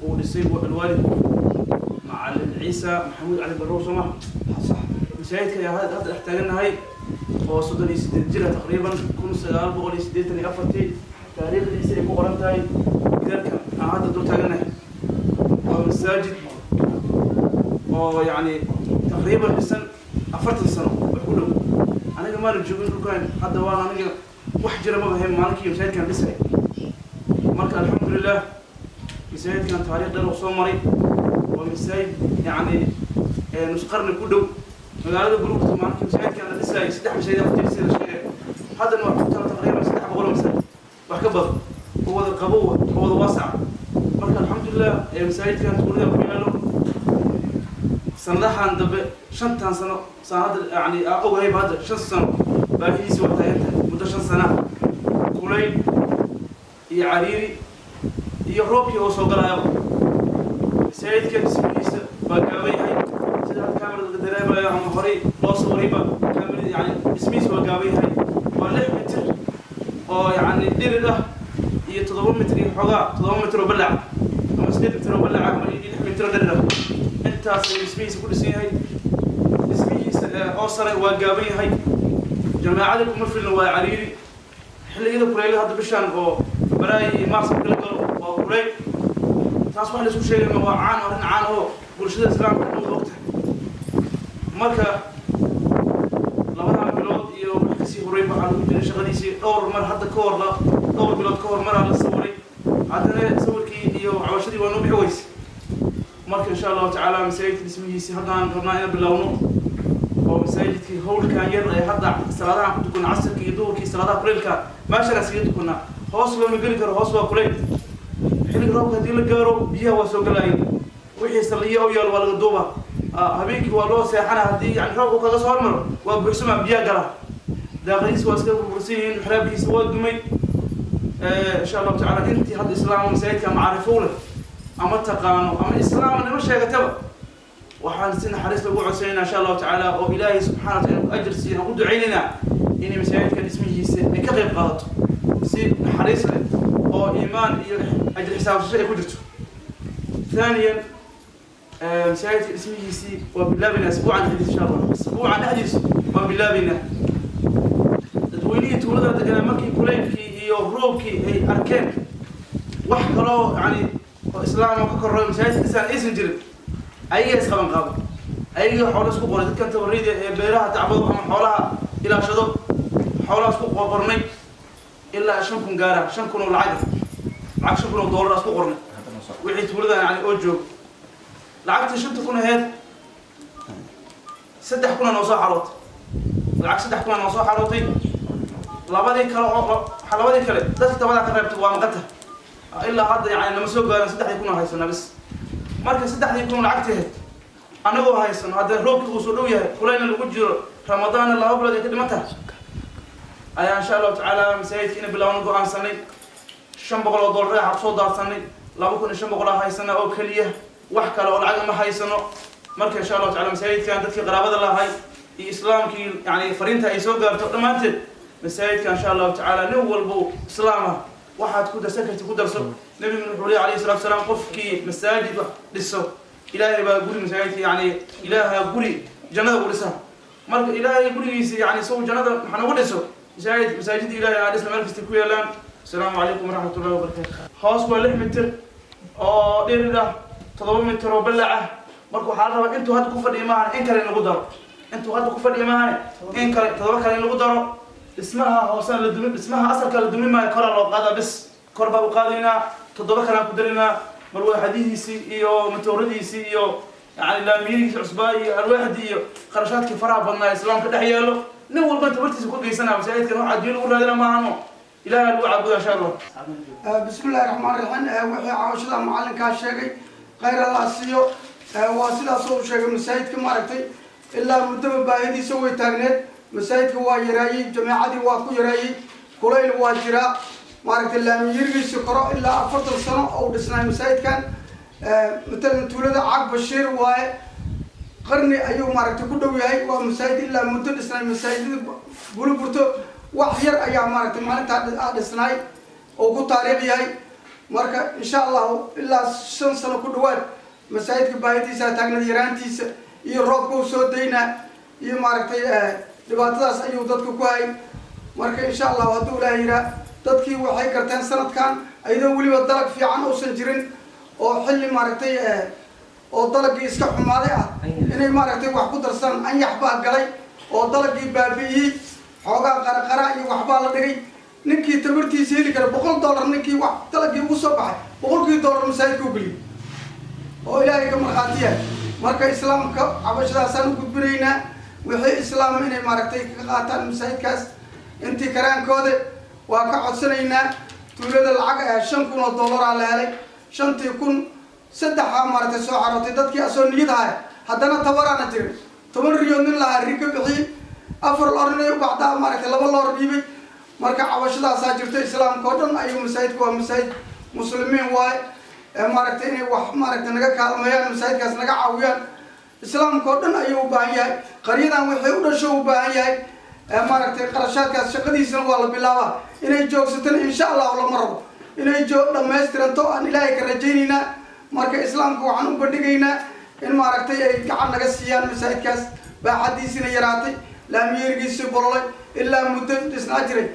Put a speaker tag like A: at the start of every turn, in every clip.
A: ونسيب الوالد مع عيسى محمود علي بروس وما صح مساعدك يا هذا احتاجنا هاي هو صدري سجلها تقريبا كل سنة بقولي سديتني أفتي تاريخ الإسرائيلي بقرن تاي ذلك هذا دور تاجنا ومساجد ويعني تقريبا بسنة أفرت السنة بقوله أنا ما رجع منه كان هذا وانا أنا واحد جرى ما بهم مالك مساعد كان بسعي مالك الحمد لله مساعد كان تاريخ ده وصومري ومساعد يعني نسقرن كله مقالة جروب مالك مساعد كان لسه يستحمل مساعد أفتي لسه شيء هذا الوقت تقريبا يستحمل بقوله مساعد وحكبر هو القبوة هو الواسع مالك الحمد لله مساعد كان تقول له بينه صندحان دب شنتان سنة يعني أو هاي بعد 5 سنة باقي سوى تاينته مدة 5 سنة كلين هي عريري هي روبي أو سوقرا سعيد كان سميس باقي هاي سيدا الكاميرا الدرابة يا عم هري لا صوريبة كاميرا يعني سميس باقي هاي وله متر أو يعني دير له هي 7 متر حقا 7 متر وبلع 5 متر وبلع متر درنا أنت سميس كل شيء هاي سميس أوصل وجابي هاي جماعة لكم مثل وعريري حل إذا كليل هذا بشان أو براي مارس كل كل أو كليل تصبح لسه شيء ما عان ورن عان هو برشة الإسلام كل وقت مركا لما بلاد يوم كسي هريبة على وجه شغليسي دور مر حتى كور لا دور بلاد كور مر على الصوري عندنا صور كي يوم عواشري ونوبي حويس مركا إن شاء الله تعالى مساجد اسمه سهدان ربنا باللونه ومساجد في هول كان يرى يحضر صلاة كنت كنا عصر كي يدور كي صلاة قليل كان ما شاء سيد كنا هوصل من قليل كر هوصل قليل حين قرب هذي الجارو بيها وسوق لاين وحي صليه أو يال ولا الدوبة هبيك والله سيحنا هدي يعني رب وكذا صار مر وبرسمة بيها جرا ده غيس واسكت برسين حرابي سواد دمي إن شاء الله تعالى أنت هذا الإسلام ومساجد كان معرفونه أما تقانو أما الإسلام أنا مش هيكتبه وحان سن حريص لقوا عسينا إن شاء الله تعالى وإلهي سبحانه وتعالى أجر سينا ودعي لنا إني مساعد كان اسمه سن كغير غلط سن حريص له أو إيمان أجر حساب الشيء كجته ثانيا مساعد اسمه سي وبالله بنا أسبوعا حديث إن شاء الله أسبوعا حديث وبالله بنا دويني تولد تجنا مكي كلين كي يوروب كي هي أركان وحكروا يعني إسلام وكرر مساعد إنسان اسم جرب أي إسقام قابل أي حول سوق قريت كنت وريد بيرها تعبوا هم حولها إلى شذب حولها سوق قرني إلا شنكم جارة شنكم العجل عكس شنكم دولار سوق قرني وعيت ولده يعني أوجو العكس شنت تكون هاد سدح كنا نوصل حروت العكس سدح كنا نوصل حروتي لابد حلوة كله ده تبغى كربت وامقتها إلا هذا يعني لما سوق قال سدح يكون هاي سنة بس marka saddexdii kun lacagteed anagoo haysan hada roobkii uu soo dhow yahay kulayna lagu jiro ramadaan la hablo ka dhimata ayaa insha Allah taala masaajidkiina bilowna go'aansanay $500 xaq soo daarsanay 2500 haysana oo kaliya wax kale oo lacag ma haysano marka insha Allah taala masaajidkan dadkii qaraabada lahaay iyo islaamkii yani fariinta ay soo gaarto dhamaanteed masaajidkan insha Allah taala nin walbo islaama waxaad ku darsakarti ku darso nabi nuux عليه الصلاه والسلام qofkii masaajid dhiso ilaahay baa guri masaajid yani ilaaha guri jannada u dhisa marka ilaahay gurigiisa yani soo jannada maxana u dhiso masaajid ilaahay aan dhisna meel kasta ku yeelan assalamu alaykum wa rahmatullahi wa barakatuh hoos waa 6 mitir oo dheerida 7 mitir oo balaca marka waxa la rabaa intuu had ku fadhiyo maahan in kale lagu daro intuu had ku fadhiyo maahan in kale 7 kale lagu daro اسمها هوسان للدمي اسمها أصل كالدمي ما يكرر لو قاعدة بس كربا وقاعدينا تضبط كلام كدرنا مروي حديثي إيو متوردي إيو يعني لا ميري عصباي الواحد إيو خرجات كفرع بنا الإسلام كده حياله نقول ما تبرتي كل سنة وسعيد كانوا عادين ولا هذا ما عنه إلى الوعد إن شاء الله.
B: بسم الله الرحمن الرحيم وحي عاشر معلن كاشيء غير الله سيو واصل صوب شيء مسعيد كمارتي إلا مدة باهدي سوي تغنيت مساجد واجراي جماعتي واكو جراي كليل واجرا مارك الله يرجع سكرا إلا أفضل سنة أو دسنا مساجد كان مثل تولد عقب بشير واي قرني أيوة مارك تقول وياي ومساجد إلا مثل دسنا مساجد بقول برتو وحير أيام مارك مارك دسناي أو كتاريخ ياي marka insha Allah ilaa 5 sano ku dhawaad masaajidka baahidiisa taagnad yaraantiisa iyo roobka soo deeyna iyo maaragtay dhibaatadaas ayuu dadku ku hay marka insha Allah haduu ilaahay dadkii waxay garteen sanadkan ayadoo waliba dalag fiican oo san jirin oo xilli maaragtay oo dalagii iska xumaaday inay maaragtay wax ku darsan anyax baa galay oo dalagii baabi'iyay xoogaa qarqara iyo waxba la dhigay ninkii tabartiisa heli kara $100 ninkii wax dalagii ugu soo baxay $100 masaajidka u geliyay oo ilaahay ka marxaatiya marka islaamka cabashadaasaan u gudbinaynaa wixii islaam inay maaragtay ka qaataan masaajidkaas intii karaankooda waa ka codsanaynaa tuulada lacag $5,000 la helay 5,000 saddexa maaragtay soo xarootay dadkii asoo niyadahay haddana tabarana jiray 10 riyood nin lahaa ri ka bixiyay 4 loorinay u baxdaa maaragtay 2 loor dhiibay marka cabashadaasaa jirta islaamka oo dhan ayuu masaajidku waa masaajid muslimiin waaye maaragtay inay wax maaragtay naga kaalmeeyaan masaajidkaas naga caawiyaan islaamka oo dhan ayuu u baahan yahay qaryadan wixii u dhasho u baahan yahay maaragtay qarashaadkaas shaqadiisana waa la bilaabaa inay joogsataan insha Allah lama rabo inay dhammaystiranto aan ilaahay ka rajaynaynaa marka islaamka waxaan u bandhigaynaa in maaragtay ay gacan naga siiyaan masaajidkaas baaxadiisina yaraatay laamiyerigiisii bololay ilaa muddo dhisnaa jiray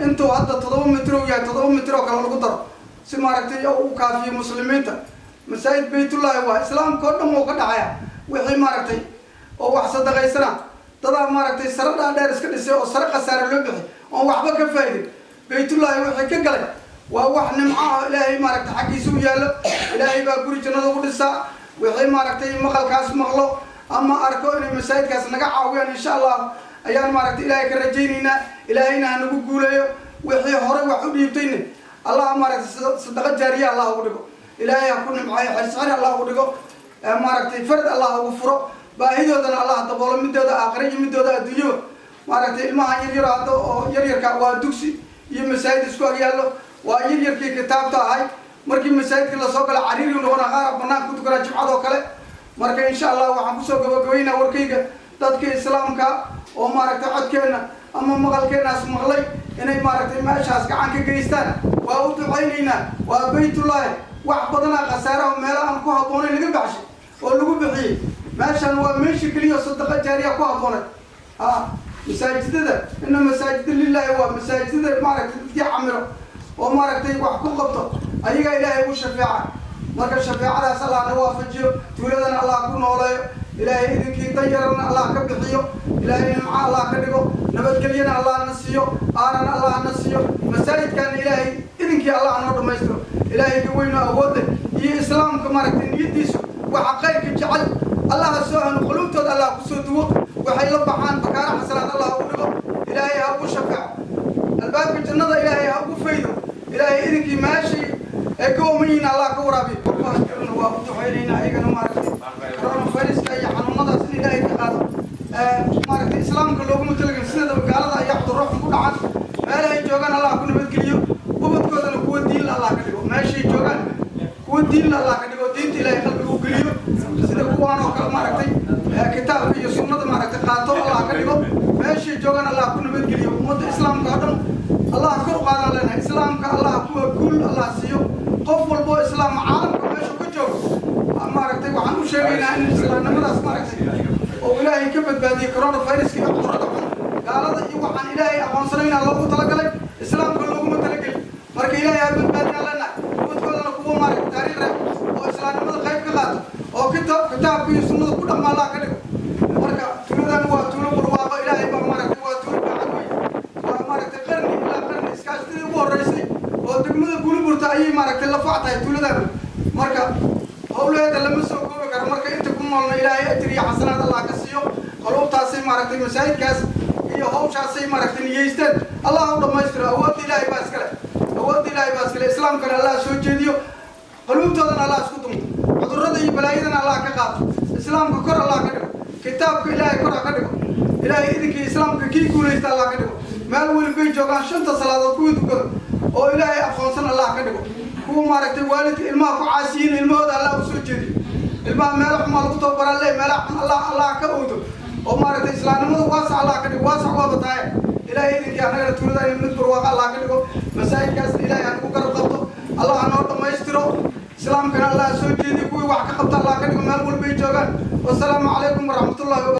B: intuu hadda 7 mitir oo yahay 7 mitir oo kale lagu daro si maaragtay uu kaafiyo muslimiinta masaajid baytullah waa islaamka oo dhan oo ka dhacaya wixii maaragtay oo wax sadaqaysana dadaa maaragtay sarada dheer iska dhisay oo sare qasaare loo bixi oo waxba ka faa'iido baytullah wixii ka galay waa wax nimco ilaahay maaragtay xaqiisa u yaalo ilaahay baa guri jannada ugu dhisaa wixii maaragtay maqalkaas maqlo ama arko inay masaajidkaas naga caawiyaan insha Allah ayaan maaragtay ilaahay ka rajaynaynaa ilaahayna nagu guuleeyo wixii hore wax u dhiibtayna Allah maaragtay sadaqa jaariya Allah ugu dhigo ilaahay ha ku nimcayo xirsaar Allah ugu dhigo maaragtay fard Allah ugu furo baahidoodana Allah daboolo midooda aakhira iyo midooda adduunyo maaragtay ilmaha yaryar hadda oo yaryarka waa dugsi iyo masaajid isku agyaalo waa yaryarkii kitaabta ahay markii masaajidka la soo gala cariiri noqona qaar banaan ku tukana jumcada oo kale marka insha Allah waxaan ku soo gabagabeynaa warkayga dadka islaamka oo maaragtay codkeena ama maqalkeenaas maqlay inay maaragtay meeshaas gacan ka geystaan waa u ducaynaynaa waa baytullah wax badan qasaaro meelo aan ku habboonayn laga baxshay oo lagu bixiyay meeshan waa meeshii kaliya sadaqa jaariya ku habboonay masaajidada inna masaajid lillahi waa masaajidada maaragtay dadkii camiro oo maaragtay wax ku qabto ayaga ilaahay u shafeeca marka shafeecadaas Allah na waafajiyo tuuladana Allah ku nooleeyo ilaahay idinkii dayarana Allah ka bixiyo ilaahay nimca Allah ka dhigo nabadgelyana Allah na siiyo aanan Allah na siiyo masaajidkan ilaahay idinkii Allah noo dhameystiro ilaahay ka weyn awood iyo islaamka maaragtay niyadiisu waxa qayrka jecel Allah soo hanu qulubtooda Allah ku soo duwo waxay la baxaan bakaara xasanaad Allah u dhigo ilaahay ha u shafeeco albaabka jannada ilaahay ha ugu faydo ilaahay idinkii maashi ee koomiina Allah ka waraabi waa u ducaynayna ayagana maaragtay coronavirus iyo xanuunadaas in ilaahay ka qaado maaragtay islaamka loogu talagalay sida gaalada ay cudurro ku dhacaan meelaha ay joogaan Allah ku nabadgeliyo ubadkoodana kuwa diin Allah ka dhigo meeshay joogaan kuwa diin Allah ka dhigo diinta ilaahay qalbiga u geliyo sida kuwaan oo kale maaragtay kitaabka iyo sunnada maaragtay qaato Allah ka dhigo meeshay joogaan Allah ku nabadgeliyo ummadda islaamka oo dhan Allah kor u qaadan lana islaamka Allah kuwa guul Allah siiyo qof walbo islaam caalamka meesha ku joogo maaragtay waxaan u sheegaynaa in islaamnimadaas maaragtay oo ilaahay ka badbaadiyay coronavirus iyo cudurrada gaalada iyo waxaan ilaahay aqoonsanayna loogu talagalay islaamka looguma talagelin marka ilaahay ha badbaadina lana dadkoodana kuwa maaragtay taariikh oo islaamnimada qayb ka qaato oo kitaabka iyo sunnada ku dhammaa Allah ka dhigo marka tuuladan waa tuulo barwaaqo ilaahay baa maaragtay waa tuulo bacad wey waa maaragtay qarni ilaa qarni iskaashtadii ugu horreysay oo degmada Buliburta ayay maaragtay la factahay tuuladan marka hawleeda lama soo koobi karo marka inta ku noolna ilaahay ajir iyo xasanaad Allah ka siiyo qalubtaasay maaragtay masaajidkaas iyo hawshaasay maaragtay niyeysteen Allah u dhameystiro awood ilaahay baa iskale islaamkana Allah soo jeediyo qalubtoodana Allah isku dumo cudurrada iyo balaayadana Allah ka qaado islaamka kor Allah ka dhigo kitaabka ilaahay kor ka dhigo ilaahay idinkii islaamka kii guulaysta Allah ka dhigo meel walba joogaan 5 salaadood ku dukado oo ilaahay aqoonsan Allah ka dhigo kuwa maaragtay waalidka ilmaha ku caasiyin ilmahooda Allah u soo jeediyo ilmaha meel xuma lagu tababaran leh meel Allah ka oodo oo maaragtay islaamnimada waasa Allah ka dhigo waasa waa bataay ilaahay idinkii anaga tuulada mid barwaaqo Allah ka dhigo masaajidkaas ilaahay anagu garab qabto الله نور ما يسترو سلام كان الله سوجي كوي وحكة قبط الله كنكم هالقول بيجوجان والسلام عليكم ورحمة الله وبركاته